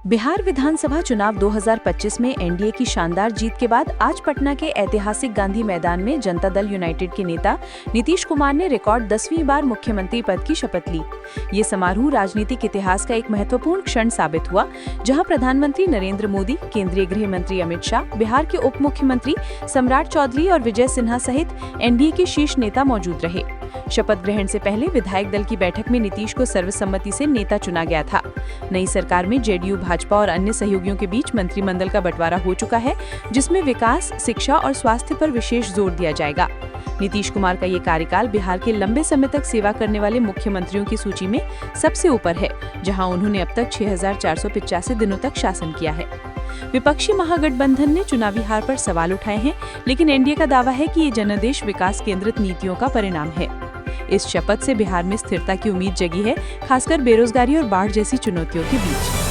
बिहार विधानसभा चुनाव 2025 में एनडीए की शानदार जीत के बाद आज पटना के ऐतिहासिक गांधी मैदान में जनता दल यूनाइटेड के नेता नीतीश कुमार ने रिकॉर्ड 10वीं बार मुख्यमंत्री पद की शपथ ली। ये समारोह राजनीतिक इतिहास का एक महत्वपूर्ण क्षण साबित हुआ, जहां प्रधानमंत्री नरेंद्र मोदी, केंद्रीय गृह मंत्री अमित शाह, बिहार के उप मुख्यमंत्री सम्राट चौधरी और विजय सिन्हा सहित एनडीए के शीर्ष नेता मौजूद रहे। शपथ ग्रहण से पहले विधायक दल की बैठक में नीतीश को सर्वसम्मति से नेता चुना गया था। नई सरकार में जेडीयू, भाजपा और अन्य सहयोगियों के बीच मंत्रिमंडल का बंटवारा हो चुका है, जिसमें विकास, शिक्षा और स्वास्थ्य पर विशेष जोर दिया जाएगा। नीतीश कुमार का ये कार्यकाल बिहार के लंबे समय तक सेवा करने वाले मुख्यमंत्रियों की सूची में सबसे ऊपर है, जहां उन्होंने अब तक 6,485 दिनों तक शासन किया है। विपक्षी महागठबंधन ने चुनावी हार पर सवाल उठाए हैं, लेकिन एनडीए का दावा है कि ये जनादेश विकास केंद्रित नीतियों का परिणाम है। इस शपथ से बिहार में स्थिरता की उम्मीद जगी है, खासकर बेरोजगारी और बाढ़ जैसी चुनौतियों के बीच।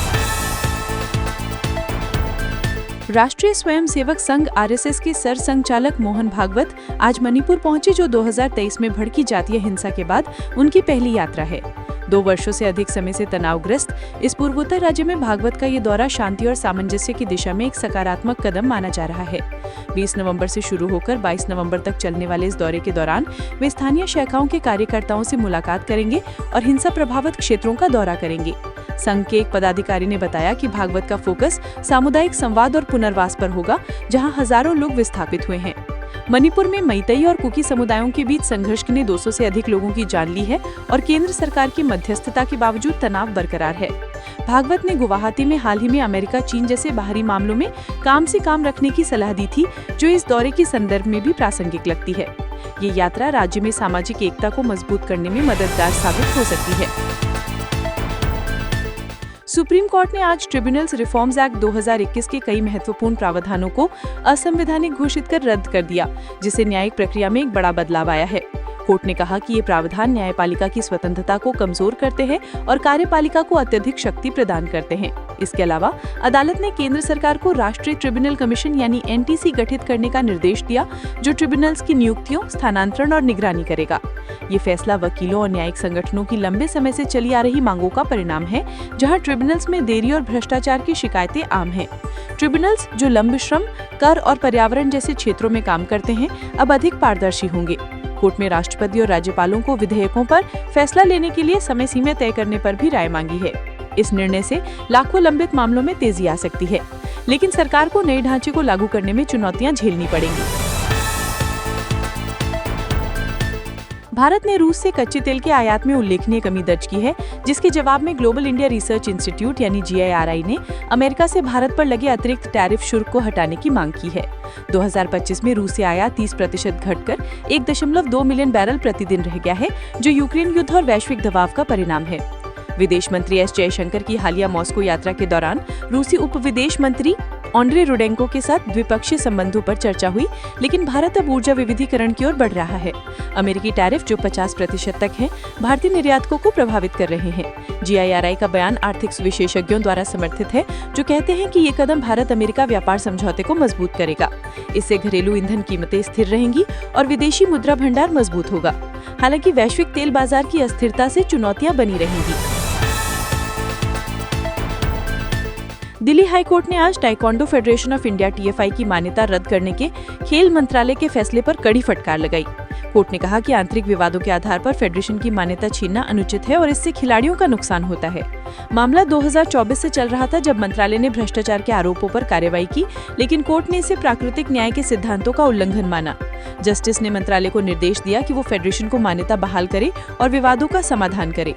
राष्ट्रीय स्वयंसेवक संघ आरएसएस के सरसंघचालक मोहन भागवत आज मणिपुर पहुंचे, जो 2023 में भड़की जातीय हिंसा के बाद उनकी पहली यात्रा है। 2 वर्षों से अधिक समय से तनावग्रस्त इस पूर्वोत्तर राज्य में भागवत का ये दौरा शांति और सामंजस्य की दिशा में एक सकारात्मक कदम माना जा रहा है। 20 नवंबर से शुरू होकर 22 नवंबर तक चलने वाले इस दौरे के दौरान वे स्थानीय शाखाओं के कार्यकर्ताओं से मुलाकात करेंगे और हिंसा प्रभावित क्षेत्रों का दौरा करेंगे। संघ के एक पदाधिकारी ने बताया कि भागवत का फोकस सामुदायिक संवाद और पुनर्वास पर होगा, जहां हजारों लोग विस्थापित हुए हैं। मणिपुर में मैतेई और कुकी समुदायों के बीच संघर्ष ने 200 से अधिक लोगों की जान ली है और केंद्र सरकार की मध्यस्थता के बावजूद तनाव बरकरार है। भागवत ने गुवाहाटी में हाल ही में अमेरिका, चीन जैसे बाहरी मामलों में काम से काम रखने की सलाह दी थी, जो इस दौरे के संदर्भ में भी प्रासंगिक लगती है। ये यात्रा राज्य में सामाजिक एकता को मजबूत करने में मददगार साबित हो सकती है। सुप्रीम कोर्ट ने आज ट्रिब्यूनल्स रिफॉर्म्स एक्ट 2021 के कई महत्वपूर्ण प्रावधानों को असंवैधानिक घोषित कर रद्द कर दिया, जिससे न्यायिक प्रक्रिया में एक बड़ा बदलाव आया है। कोर्ट ने कहा कि ये प्रावधान न्यायपालिका की स्वतंत्रता को कमजोर करते हैं और कार्यपालिका को अत्यधिक शक्ति प्रदान करते हैं। इसके अलावा अदालत ने केंद्र सरकार को राष्ट्रीय ट्रिब्यूनल कमीशन यानी एनटीसी गठित करने का निर्देश दिया, जो ट्रिब्यूनल्स की नियुक्तियों, स्थानांतरण और निगरानी करेगा। ये फैसला वकीलों और न्यायिक संगठनों की लंबे समय से चली आ रही मांगों का परिणाम है, जहां ट्रिब्यूनल्स में देरी और भ्रष्टाचार की शिकायतें आम हैं। ट्रिब्यूनल्स, जो लंबे श्रम, कर और पर्यावरण जैसे क्षेत्रों में काम करते हैं, अब अधिक पारदर्शी होंगे। कोर्ट में राष्ट्रपति और राज्यपालों को विधेयकों पर फैसला लेने के लिए समय सीमा तय करने पर भी राय मांगी है। इस निर्णय से लाखों लंबित मामलों में तेजी आ सकती है, लेकिन सरकार को नए ढांचे को लागू करने में चुनौतियां झेलनी पड़ेंगी। भारत ने रूस से कच्चे तेल के आयात में उल्लेखनीय कमी दर्ज की है, जिसके जवाब में ग्लोबल इंडिया रिसर्च इंस्टीट्यूट यानी GIRI ने अमेरिका से भारत पर लगे अतिरिक्त टैरिफ शुल्क को हटाने की मांग की है। 2025 में रूस से आयात 30% घटकर 1.2 मिलियन बैरल प्रतिदिन रह गया है, जो यूक्रेन युद्ध और वैश्विक दबाव का परिणाम है। विदेश मंत्री एस जयशंकर की हालिया मॉस्को यात्रा के दौरान रूसी उप विदेश मंत्री ऑन्ड्रे रुडेंको के साथ द्विपक्षीय संबंधों पर चर्चा हुई, लेकिन भारत अब ऊर्जा विविधीकरण की ओर बढ़ रहा है। अमेरिकी टैरिफ, जो 50% तक हैं, भारतीय निर्यातकों को प्रभावित कर रहे हैं। GIRI का बयान आर्थिक विशेषज्ञों द्वारा समर्थित है, जो कहते हैं कि ये कदम भारत अमेरिका व्यापार समझौते को मजबूत करेगा। इससे घरेलू ईंधन कीमतें स्थिर रहेंगी और विदेशी मुद्रा भंडार मजबूत होगा। हालांकि वैश्विक तेल बाजार की अस्थिरता से चुनौतियां बनी रहेंगी। दिल्ली हाई कोर्ट ने आज taekwondo federation of India TFI की मान्यता रद्द करने के खेल मंत्रालय के फैसले पर कड़ी फटकार लगाई। कोर्ट ने कहा कि आंतरिक विवादों के आधार पर फेडरेशन की मान्यता छीनना अनुचित है और इससे खिलाड़ियों का नुकसान होता है। मामला 2024 से चल रहा था, जब मंत्रालय ने भ्रष्टाचार के आरोपों पर कार्रवाई की, लेकिन कोर्ट ने इसे प्राकृतिक न्याय के सिद्धांतों का उल्लंघन माना। जस्टिस ने मंत्रालय को निर्देश दिया कि वो फेडरेशन को मान्यता बहाल करे और विवादों का समाधान करे।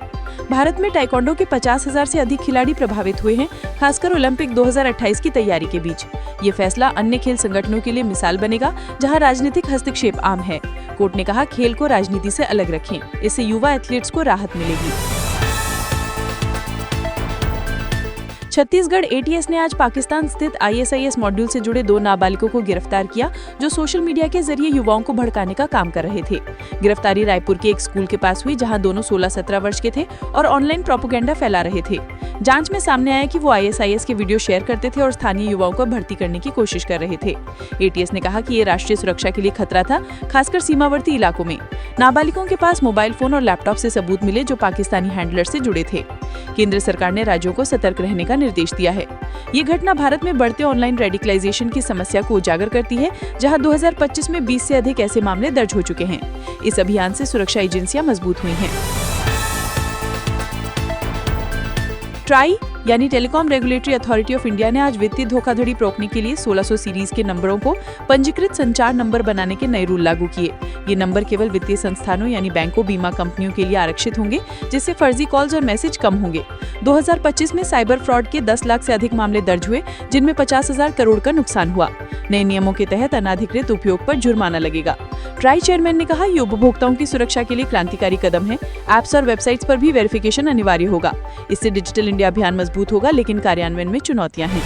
भारत में ताइक्वांडो के 50,000 से अधिक खिलाड़ी प्रभावित हुए हैं, खासकर ओलंपिक 2028 की तैयारी के बीच। ये फैसला अन्य खेल संगठनों के लिए मिसाल बनेगा, जहां राजनीतिक हस्तक्षेप आम है। कोर्ट ने कहा, खेल को राजनीति से अलग रखें, इससे युवा एथलीट्स को राहत मिलेगी। छत्तीसगढ़ ATS ने आज पाकिस्तान स्थित ISIS मॉड्यूल से जुड़े 2 नाबालिगों को गिरफ्तार किया, जो सोशल मीडिया के जरिए युवाओं को भड़काने का काम कर रहे थे। गिरफ्तारी रायपुर के एक स्कूल के पास हुई, जहां दोनों 16-17 वर्ष के थे और ऑनलाइन प्रोपेगेंडा फैला रहे थे। जांच में सामने आया कि वो ISIS के वीडियो शेयर करते थे और स्थानीय युवाओं को भर्ती करने की कोशिश कर रहे थे। ATS ने कहा कि ये राष्ट्रीय सुरक्षा के लिए खतरा था, खासकर सीमावर्ती इलाकों में। नाबालिगों के पास मोबाइल फोन और लैपटॉप से सबूत मिले जो पाकिस्तानी हैंडलर से जुड़े थे। केंद्र सरकार ने राज्यों को सतर्क रहने का निर्देश दिया है। ये घटना भारत में बढ़ते ऑनलाइन रेडिकलाइजेशन की समस्या को उजागर करती है, जहां 2025 में 20 से अधिक ऐसे मामले दर्ज हो चुके हैं। इस अभियान से सुरक्षा एजेंसियां मजबूत हुई हैं। ट्राई यानी telecom regulatory authority of India ने आज वित्तीय धोखाधड़ी रोकने के लिए 1600 सीरीज के नंबरों को पंजीकृत संचार नंबर बनाने के नए रूल लागू किए। ये नंबर केवल वित्तीय संस्थानों यानी बैंकों, बीमा कंपनियों के लिए आरक्षित होंगे, जिससे फर्जी कॉल्स और मैसेज कम होंगे। 2025 में साइबर फ्रॉड के 10 लाख से अधिक मामले दर्ज हुए, जिनमें 50,000 करोड़ का नुकसान हुआ। नए नियमों के तहत अनाधिकृत उपयोग पर जुर्माना लगेगा। ट्राई चेयरमैन ने कहा, ये उपभोक्ताओं की सुरक्षा के लिए क्रांतिकारी कदम है। ऐप्स और वेबसाइट्स पर भी वेरिफिकेशन अनिवार्य होगा। इससे डिजिटल इंडिया अभियान मजबूत होगा, लेकिन कार्यान्वयन में चुनौतियां हैं।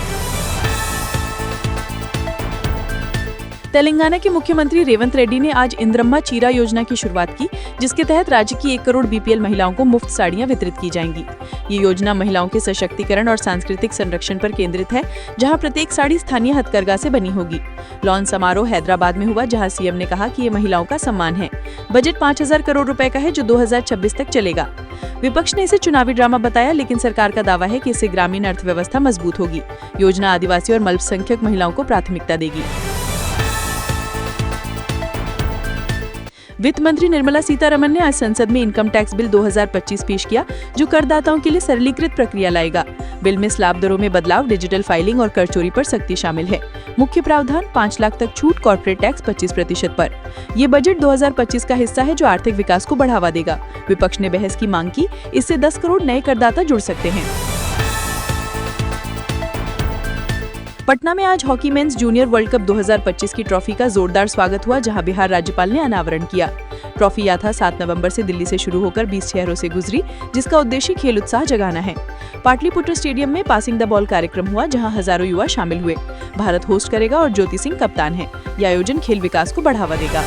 तेलंगाना के मुख्यमंत्री रेवंत रेड्डी ने आज इंद्रम्मा चीरा योजना की शुरुआत की, जिसके तहत राज्य की 1 करोड़ BPL महिलाओं को मुफ्त साड़ियां वितरित की जाएंगी। ये योजना महिलाओं के सशक्तिकरण और सांस्कृतिक संरक्षण पर केंद्रित है, जहां प्रत्येक साड़ी स्थानीय हथकरघा से बनी होगी। लॉन्च समारोह हैदराबाद में हुआ, जहां CM ने कहा कि ये महिलाओं का सम्मान है। बजट 5,000 करोड़ रुपए का है, जो 2026 तक चलेगा। विपक्ष ने इसे चुनावी ड्रामा बताया, लेकिन सरकार का दावा है कि इससे ग्रामीण अर्थव्यवस्था मजबूत होगी। योजना आदिवासी और अल्पसंख्यक महिलाओं को प्राथमिकता देगी। वित्त मंत्री निर्मला सीतारमण ने आज संसद में इनकम टैक्स बिल 2025 पेश किया, जो करदाताओं के लिए सरलीकृत प्रक्रिया लाएगा। बिल में स्लैब दरों में बदलाव, डिजिटल फाइलिंग और कर चोरी पर सख्ती शामिल है। मुख्य प्रावधान 5 लाख तक छूट, कॉर्पोरेट टैक्स 25% पर। ये बजट 2025 का हिस्सा है, जो आर्थिक विकास को बढ़ावा देगा। विपक्ष ने बहस की मांग की, इससे 10 करोड़ नए करदाता जुड़ सकते हैं। पटना में आज hockey mains junior world cup 2025 की ट्रॉफी का जोरदार स्वागत हुआ, जहां बिहार राज्यपाल ने अनावरण किया। ट्रॉफी यात्रा 7 नवंबर से दिल्ली से शुरू होकर 20 शहरों से गुजरी, जिसका उद्देश्य खेल उत्साह जगाना है। पाटलिपुत्र स्टेडियम में पासिंग द बॉल कार्यक्रम हुआ, जहां हजारों युवा शामिल हुए। भारत होस्ट करेगा और ज्योति सिंह कप्तान है। यह आयोजन खेल विकास को बढ़ावा देगा।